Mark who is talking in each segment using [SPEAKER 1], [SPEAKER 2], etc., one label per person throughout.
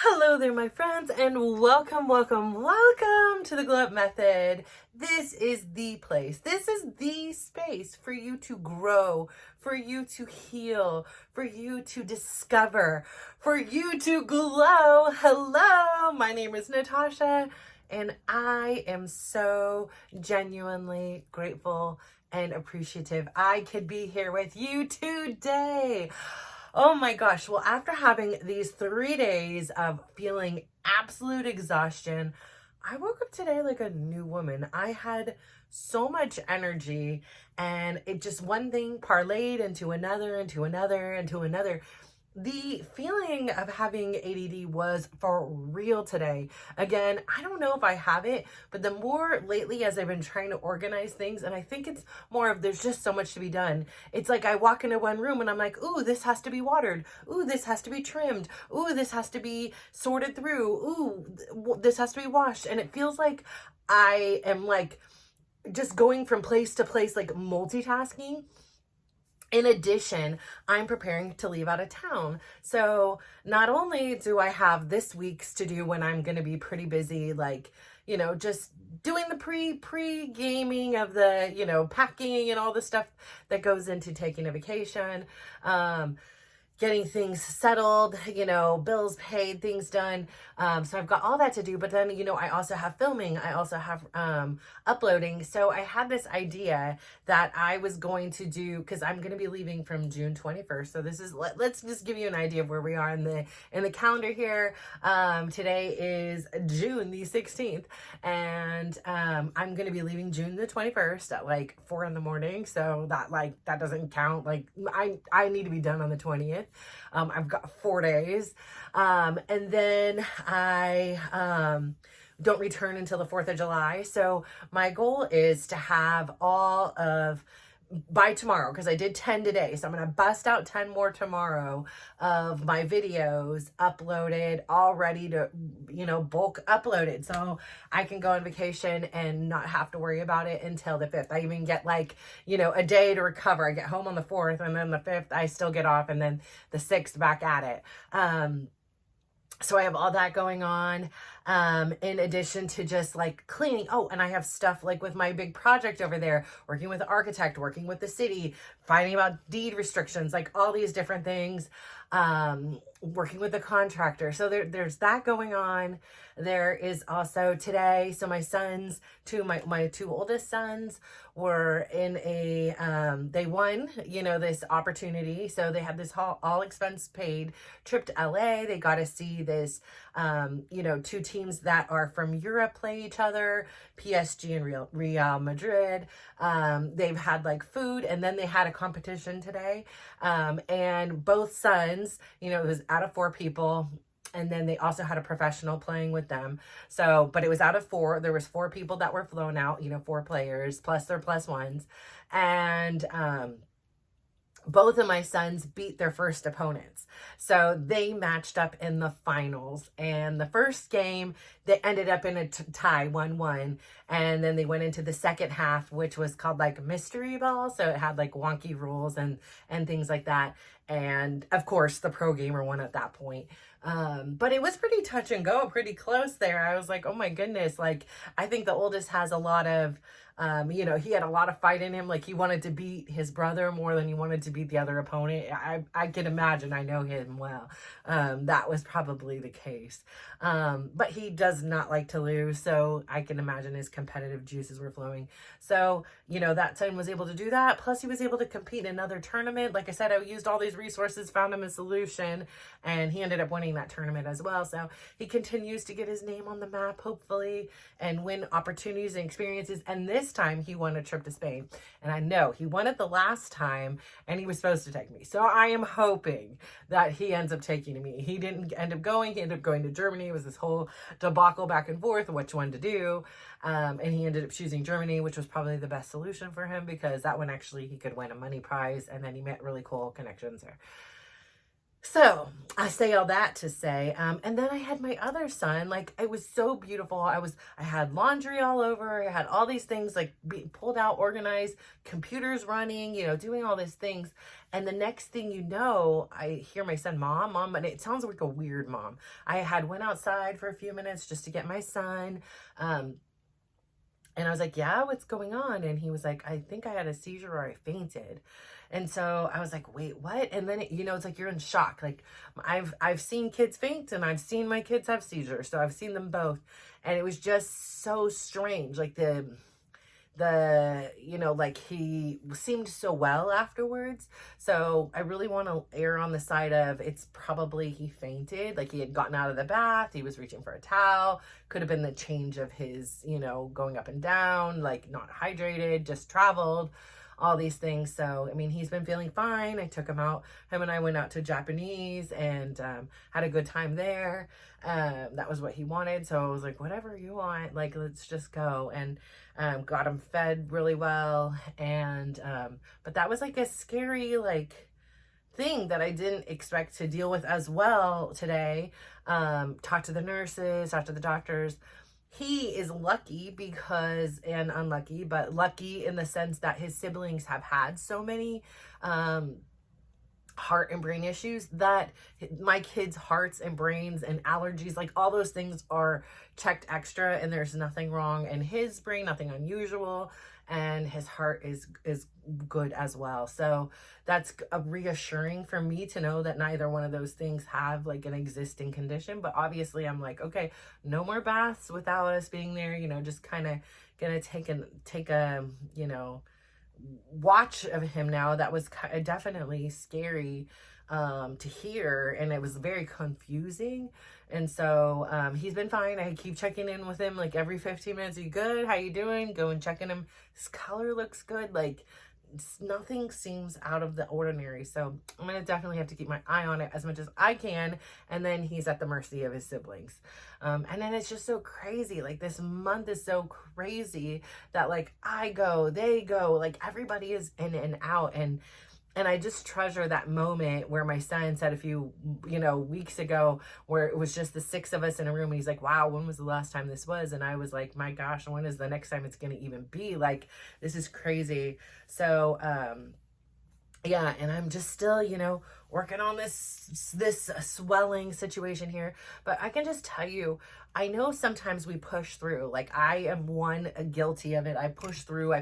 [SPEAKER 1] Hello there, my friends, and welcome to the Glow Up Method. This is the place. This is the space for you to grow, for you to heal, for you to discover, for you to glow. Hello, my name is Natasha, and I am so genuinely grateful and appreciative I could be here with you today. Oh my gosh. Well, after having these 3 days of feeling absolute exhaustion, I woke up today like a new woman. I had so much energy, and it just one thing parlayed into another, into another, into another. The feeling of having ADD was for real today. Again, I don't know if I have it, but the more lately as I've been trying to organize things, and I think it's more of there's just so much to be done. It's like I walk into one room and I'm like, ooh, this has to be watered. Ooh, this has to be trimmed. Ooh, this has to be sorted through. Ooh, this has to be washed. And it feels like I am like just going from place to place, like multitasking. In addition, I'm preparing to leave out of town. So not only do I have this week's to do when I'm going to be pretty busy, like, just doing the pre-gaming of the, packing and all the stuff that goes into taking a vacation, getting things settled, bills paid, things done. So I've got all that to do, but then, I also have filming. I also have uploading. So I had this idea that I was going to do, because I'm going to be leaving from June 21st. So this is, let's just give you an idea of where we are in the calendar here. Today is June the 16th, and I'm going to be leaving June the 21st at like 4 in the morning. So that doesn't count. Like I need to be done on the 20th. I've got 4 days. And then I don't return until the 4th of July. So my goal is to have all of by tomorrow, because I did 10 today. So I'm going to bust out 10 more tomorrow of my videos uploaded, all ready to, bulk uploaded. So I can go on vacation and not have to worry about it until the 5th. I even get a day to recover. I get home on the 4th, and then the 5th I still get off, and then the 6th back at it. So I have all that going on, in addition to just like cleaning. Oh, and I have stuff like with my big project over there, working with the architect, working with the city, finding about deed restrictions, like all these different things, working with the contractor. So there's that going on. There is also today, so my sons, my two oldest sons were in they won, this opportunity. So they had this all expense paid trip to LA. They got to see this, two teams that are from Europe play each other, PSG and Real Madrid. They've had like food, and then they had a competition today. And both sons, it was out of 4 people. And then they also had a professional playing with them. So, but it was out of 4. There was 4 people that were flown out, 4 players, plus their plus ones. And, both of my sons beat their first opponents. So they matched up in the finals. And the first game, they ended up in a tie, 1-1. And then they went into the second half, which was called like mystery ball. So it had like wonky rules and things like that. And of course, the pro gamer won at that point. But it was pretty touch and go, pretty close there. I was like, oh my goodness. Like, I think the oldest has a lot of, he had a lot of fight in him. Like, he wanted to beat his brother more than he wanted to beat the other opponent. I can imagine. I know him well. That was probably the case. But he does not like to lose. So I can imagine his competitive juices were flowing. So, that son was able to do that. Plus he was able to compete in another tournament. Like I said, I used all these resources, found him a solution, and he ended up winning that tournament as well. So he continues to get his name on the map, hopefully, and win opportunities and experiences. And this time he won a trip to Spain. And I know he won it the last time, and he was supposed to take me. So I am hoping that he ends up taking me. He didn't end up going. He ended up going to Germany. It was this whole debacle back and forth, which one to do. And he ended up choosing Germany, which was probably the best solution for him, because that one actually he could win a money prize, and then he met really cool connections there. So I say all that to say, and then I had my other son. Like, it was so beautiful. I had laundry all over. I had all these things like being pulled out, organized, computers running, doing all these things. And the next thing you know, I hear my son, mom, mom, and it sounds like a weird mom. I had went outside for a few minutes just to get my son. And I was like, yeah, what's going on? And he was like, I think I had a seizure or I fainted. And so I was like, wait, what? And then, it's like you're in shock. Like, I've seen kids faint and I've seen my kids have seizures. So I've seen them both. And it was just so strange. Like like he seemed so well afterwards. So I really want to err on the side of it's probably he fainted. Like, he had gotten out of the bath, he was reaching for a towel, could have been the change of his, going up and down, like not hydrated, just traveled, all these things. So, I mean, he's been feeling fine. I took him out. Him and I went out to Japanese and had a good time there. That was what he wanted. So I was like, whatever you want, like, let's just go. And got him fed really well. And, but that was like a scary, like, thing that I didn't expect to deal with as well today. Talk to the nurses, talk to the doctors. He is lucky and unlucky, but lucky in the sense that his siblings have had so many heart and brain issues that my kids' hearts and brains and allergies, like all those things, are checked extra, and there's nothing wrong in his brain, nothing unusual, and his heart is good as well. So that's a reassuring for me to know that neither one of those things have like an existing condition. But obviously I'm like, okay, no more baths without us being there, just kind of gonna take a watch of him now. That was definitely scary to hear, and it was very confusing. And so he's been fine. I keep checking in with him like every 15 minutes. Are you good? How you doing? Go and checking him. His color looks good. Like, nothing seems out of the ordinary. So I'm gonna definitely have to keep my eye on it as much as I can. And then he's at the mercy of his siblings. And then it's just so crazy. Like, this month is so crazy that like I go, they go, like everybody is in and out. And I just treasure that moment where my son said a few, weeks ago, where it was just the 6 of us in a room. And he's like, wow, when was the last time this was? And I was like, my gosh, when is the next time it's going to even be? Like, this is crazy. So, yeah, and I'm just still, working on this swelling situation here. But I can just tell you, I know sometimes we push through. Like, I am guilty of it. I push through.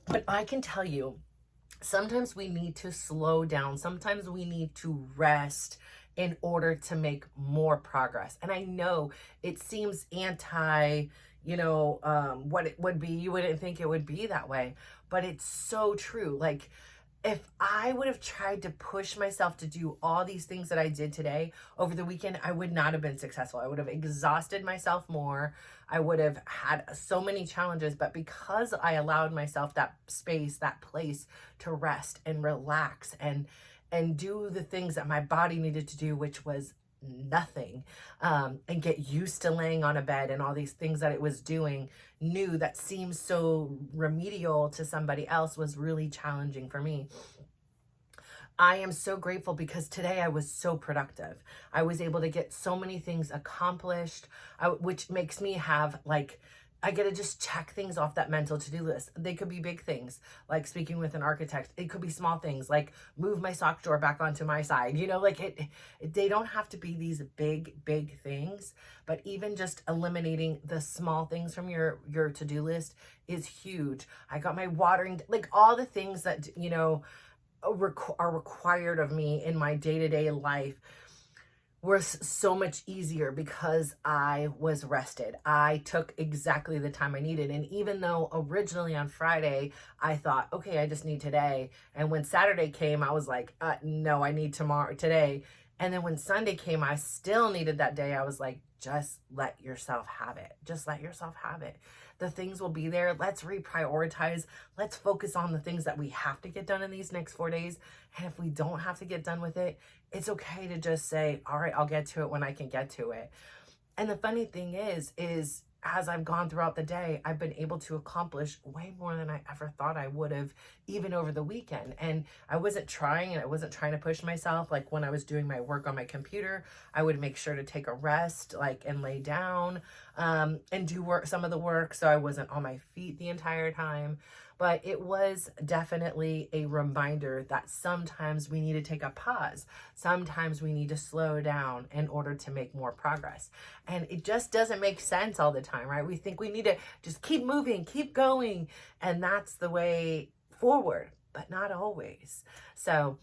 [SPEAKER 1] But I can tell you, sometimes we need to slow down. Sometimes we need to rest in order to make more progress. And I know it seems anti, what it would be. You wouldn't think it would be that way, but it's so true. Like, if I would have tried to push myself to do all these things that I did today over the weekend, I would not have been successful. I would have exhausted myself more. I would have had so many challenges, but because I allowed myself that space, that place to rest and relax and do the things that my body needed to do, which was nothing, and get used to laying on a bed and all these things that it was doing new that seems so remedial to somebody else was really challenging for me. I am so grateful because today I was so productive. I was able to get so many things accomplished, which makes me have like, I get to just check things off that mental to-do list. They could be big things, like speaking with an architect. It could be small things, like move my sock drawer back onto my side. They don't have to be these big things, but even just eliminating the small things from your to-do list is huge. I got my watering, like all the things that, are required of me in my day-to-day life was so much easier because I was rested. I took exactly the time I needed. And even though originally on Friday, I thought, okay, I just need today. And when Saturday came, I was like, no, I need today. And then when Sunday came, I still needed that day. I was like, just let yourself have it. Just let yourself have it. The things will be there. Let's reprioritize. Let's focus on the things that we have to get done in these next 4 days. And if we don't have to get done with it, it's okay to just say, all right, I'll get to it when I can get to it. And the funny thing is as I've gone throughout the day, I've been able to accomplish way more than I ever thought I would have, even over the weekend. And I wasn't trying, and I wasn't trying to push myself. Like when I was doing my work on my computer, I would make sure to take a rest, like, and lay down, and do work, some of the work, so I wasn't on my feet the entire time. But it was definitely a reminder that sometimes we need to take a pause. Sometimes we need to slow down in order to make more progress. And it just doesn't make sense all the time, right? We think we need to just keep moving, keep going, and that's the way forward, but not always. So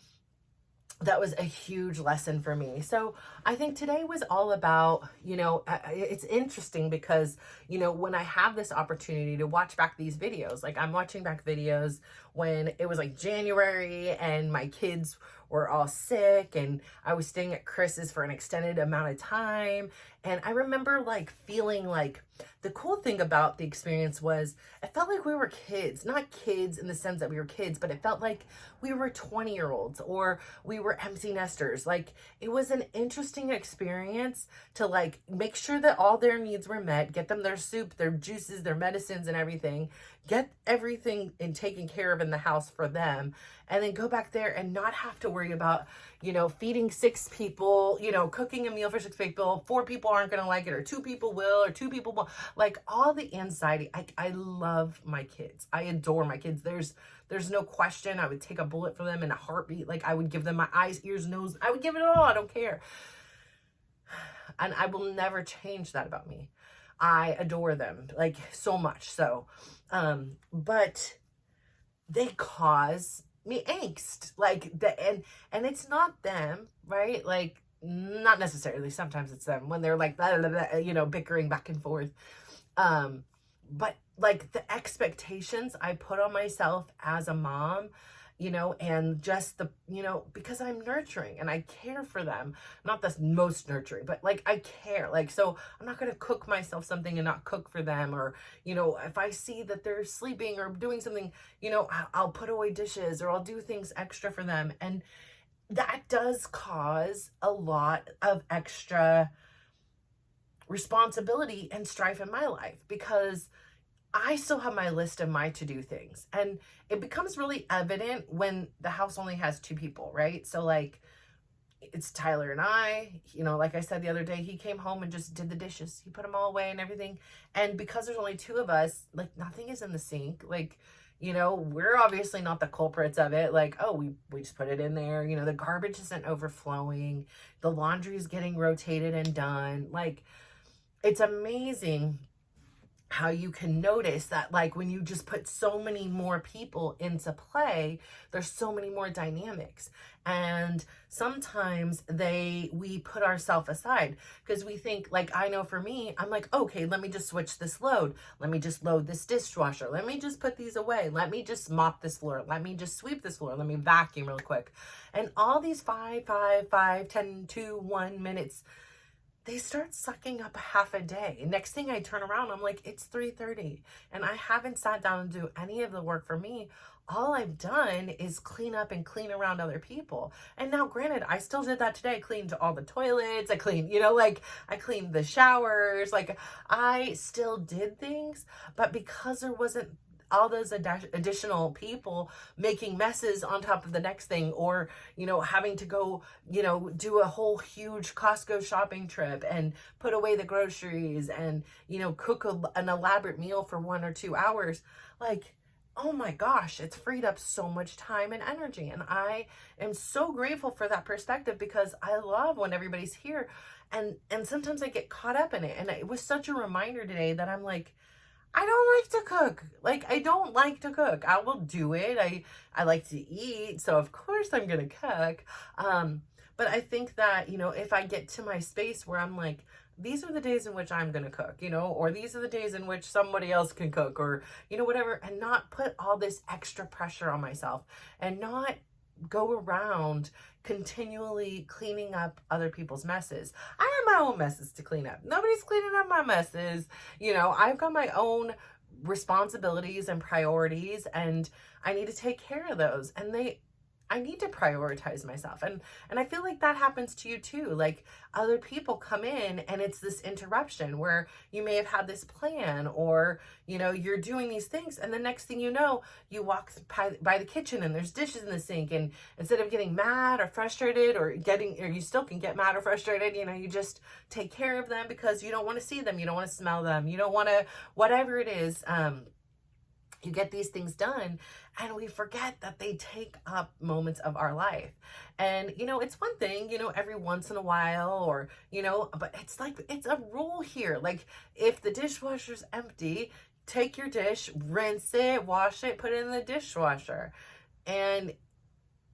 [SPEAKER 1] that was a huge lesson for me. So I think today was all about, it's interesting because, when I have this opportunity to watch back these videos, like I'm watching back videos when it was like January and my kids were all sick and I was staying at Chris's for an extended amount of time. And I remember like feeling like the cool thing about the experience was it felt like we were kids, not kids in the sense that we were kids, but it felt like we were 20-year-olds or we were empty nesters. Like it was an interesting experience to like make sure that all their needs were met, get them their soup, their juices, their medicines and everything, get everything and taken care of in the house for them, and then go back there and not have to worry about, feeding 6 people, cooking a meal for 6 people, 4 people aren't going to like it, or 2 people will, or 2 people won't. Like all the anxiety. I love my kids. I adore my kids. There's no question. I would take a bullet for them in a heartbeat. Like I would give them my eyes, ears, nose. I would give it all. I don't care. And I will never change that about me. I adore them like so much. So, but they cause me angst, like and it's not them, right? Like not necessarily. Sometimes it's them when they're like, blah, blah, blah, bickering back and forth. But like the expectations I put on myself as a mom, and just the, because I'm nurturing and I care for them, not the most nurturing, but like I care, like, so I'm not going to cook myself something and not cook for them. Or, if I see that they're sleeping or doing something, I'll put away dishes or I'll do things extra for them. And that does cause a lot of extra responsibility and strife in my life because I still have my list of my to-do things. And it becomes really evident when the house only has 2 people, right? So like it's Tyler and I, like I said the other day, he came home and just did the dishes. He put them all away and everything. And because there's only 2 of us, like nothing is in the sink. Like, we're obviously not the culprits of it. Like, oh, we just put it in there. The garbage isn't overflowing. The laundry is getting rotated and done. Like, it's amazing how you can notice that, like, when you just put so many more people into play, there's so many more dynamics. And sometimes we put ourselves aside because we think, like, I know for me, I'm like, okay, let me just switch this load. Let me just load this dishwasher. Let me just put these away. Let me just mop this floor. Let me just sweep this floor. Let me vacuum really quick. And all these 5, 10, 2, 1 minutes, they start sucking up half a day. Next thing I turn around, I'm like, it's 3:30 and I haven't sat down and do any of the work for me. All I've done is clean up and clean around other people. And now granted, I still did that today. I cleaned all the toilets. I cleaned, I cleaned the showers. Like I still did things, but because there wasn't all those additional people making messes on top of the next thing, or, having to go, do a whole huge Costco shopping trip and put away the groceries and, cook an elaborate meal for 1 or 2 hours. Like, oh my gosh, it's freed up so much time and energy. And I am so grateful for that perspective because I love when everybody's here. And sometimes I get caught up in it. And it was such a reminder today that I'm like, I don't like to cook. Like, I don't like to cook. I will do it. I like to eat. So of course I'm going to cook. But I think that, if I get to my space where I'm like, these are the days in which I'm going to cook, or these are the days in which somebody else can cook, or, whatever, and not put all this extra pressure on myself and not go around continually cleaning up other people's messes. I have my own messes to clean up. Nobody's cleaning up my messes. I've got my own responsibilities and priorities, and I need to take care of those. And I need to prioritize myself. And I feel like that happens to you too. Like other people come in and it's this interruption where you may have had this plan, or, you know, you're doing these things, and the next thing you know, you walk by the kitchen and there's dishes in the sink, and instead of getting mad or frustrated, or you still can get mad or frustrated, you know, you just take care of them because you don't want to see them, you don't want to smell them, you don't want to, whatever it is. You get these things done, and we forget that they take up moments of our life. And, you know, it's one thing, you know, every once in a while, or, you know, but it's like, it's a rule here. Like if the dishwasher's empty, take your dish, rinse it, wash it, put it in the dishwasher. And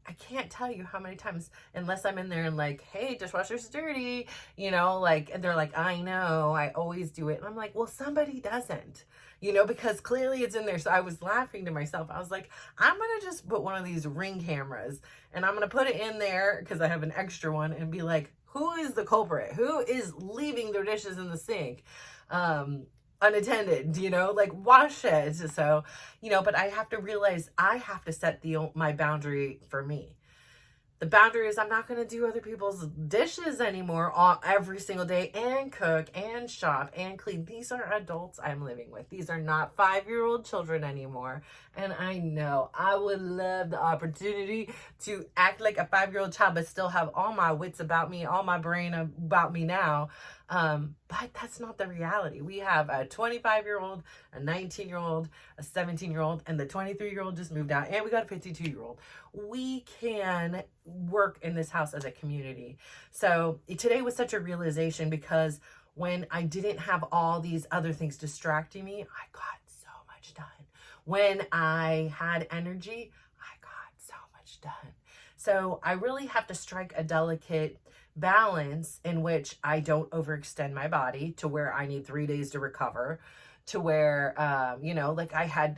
[SPEAKER 1] I can't tell you how many times, unless I'm in there and like, hey, dishwasher's dirty, you know, like, and they're like, I know, I always do it. And I'm like, well, somebody doesn't, you know, because clearly it's in there. So I was laughing to myself. I was like, I'm going to just put one of these Ring cameras, and I'm going to put it in there because I have an extra one, and be like, who is the culprit? Who is leaving their dishes in the sink? Unattended, you know, like wash it. So, you know, but I have to realize I have to set my boundary for me. The boundary is I'm not going to do other people's dishes anymore every single day, and cook and shop and clean. These are adults I'm living with. These are not 5-year-old children anymore. And I know I would love the opportunity to act like a 5-year-old child, but still have all my wits about me, all my brain about me now. But that's not the reality. We have a 25-year-old, a 19-year-old, a 17-year-old, and the 23-year-old just moved out, and we got a 52-year-old. We can work in this house as a community. So today was such a realization, because when I didn't have all these other things distracting me, I got so much done. When I had energy, I got so much done. So I really have to strike a delicate balance in which I don't overextend my body to where I need 3 days to recover, to where, you know, like I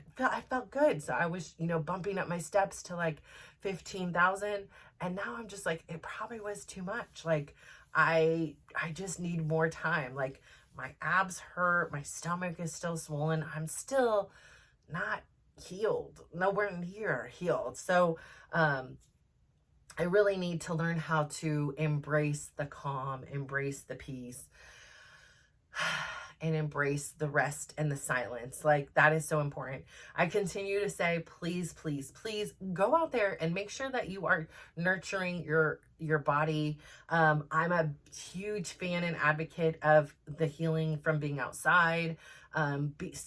[SPEAKER 1] felt good. So I was, you know, bumping up my steps to like 15,000. And now I'm just like, it probably was too much. Like I just need more time. Like my abs hurt. My stomach is still swollen. I'm still not healed, nowhere near healed. So, I really need to learn how to embrace the calm, embrace the peace, and embrace the rest and the silence. Like that is so important. I continue to say, please, please, please go out there and make sure that you are nurturing your body. I'm a huge fan and advocate of the healing from being outside.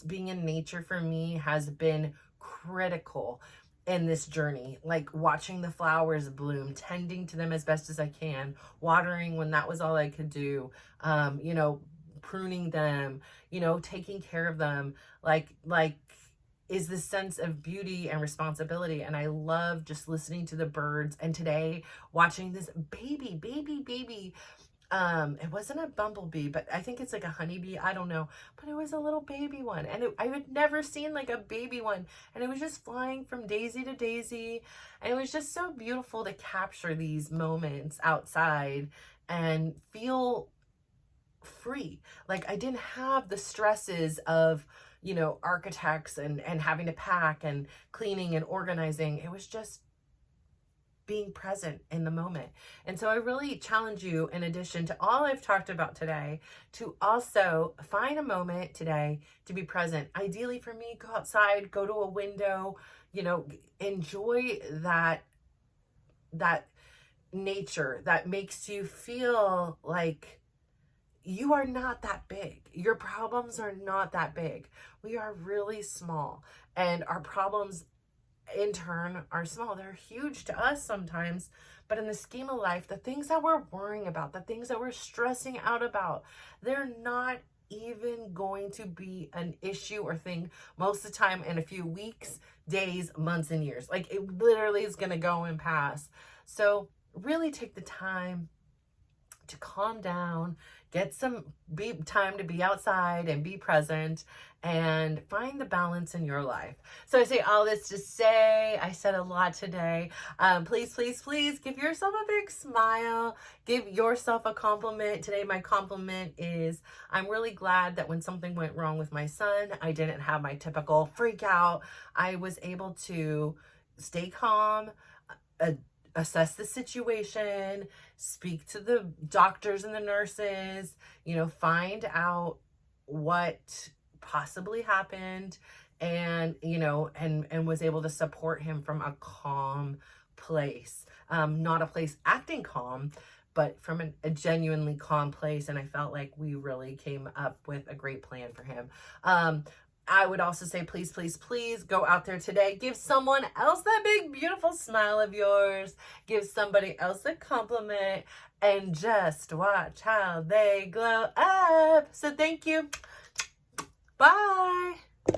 [SPEAKER 1] Being in nature for me has been critical in this journey, like watching the flowers bloom, tending to them as best as I can, watering when that was all I could do, you know, pruning them, you know, taking care of them, like is this sense of beauty and responsibility. And I love just listening to the birds. And today watching this baby, it wasn't a bumblebee, but I think it's like a honeybee. I don't know, but it was a little baby one, and I had never seen like a baby one, and it was just flying from daisy to daisy, and it was just so beautiful to capture these moments outside and feel free. Like I didn't have the stresses of, you know, architects and having to pack and cleaning and organizing. It was just being present in the moment. And so I really challenge you, in addition to all I've talked about today, to also find a moment today to be present. Ideally for me, go outside, go to a window, you know, enjoy that nature that makes you feel like you are not that big. Your problems are not that big. We are really small, and our problems in turn are small. They're huge to us sometimes, but in the scheme of life, the things that we're worrying about, the things that we're stressing out about, they're not even going to be an issue or thing most of the time in a few weeks, days, months, and years. Like it literally is going to go and pass. So really take the time to calm down, get some time to be outside and be present, and find the balance in your life. So I say all this to say, I said a lot today. Please, please, please give yourself a big smile. Give yourself a compliment. Today, my compliment is I'm really glad that when something went wrong with my son, I didn't have my typical freak out. I was able to stay calm, uh, assess the situation, speak to the doctors and the nurses, find out what possibly happened, and was able to support him from a calm place, not a place acting calm, but from a genuinely calm place. And I felt like we really came up with a great plan for him. I would also say, please, please, please go out there today. Give someone else that big, beautiful smile of yours. Give somebody else a compliment, and just watch how they glow up. So thank you. Bye.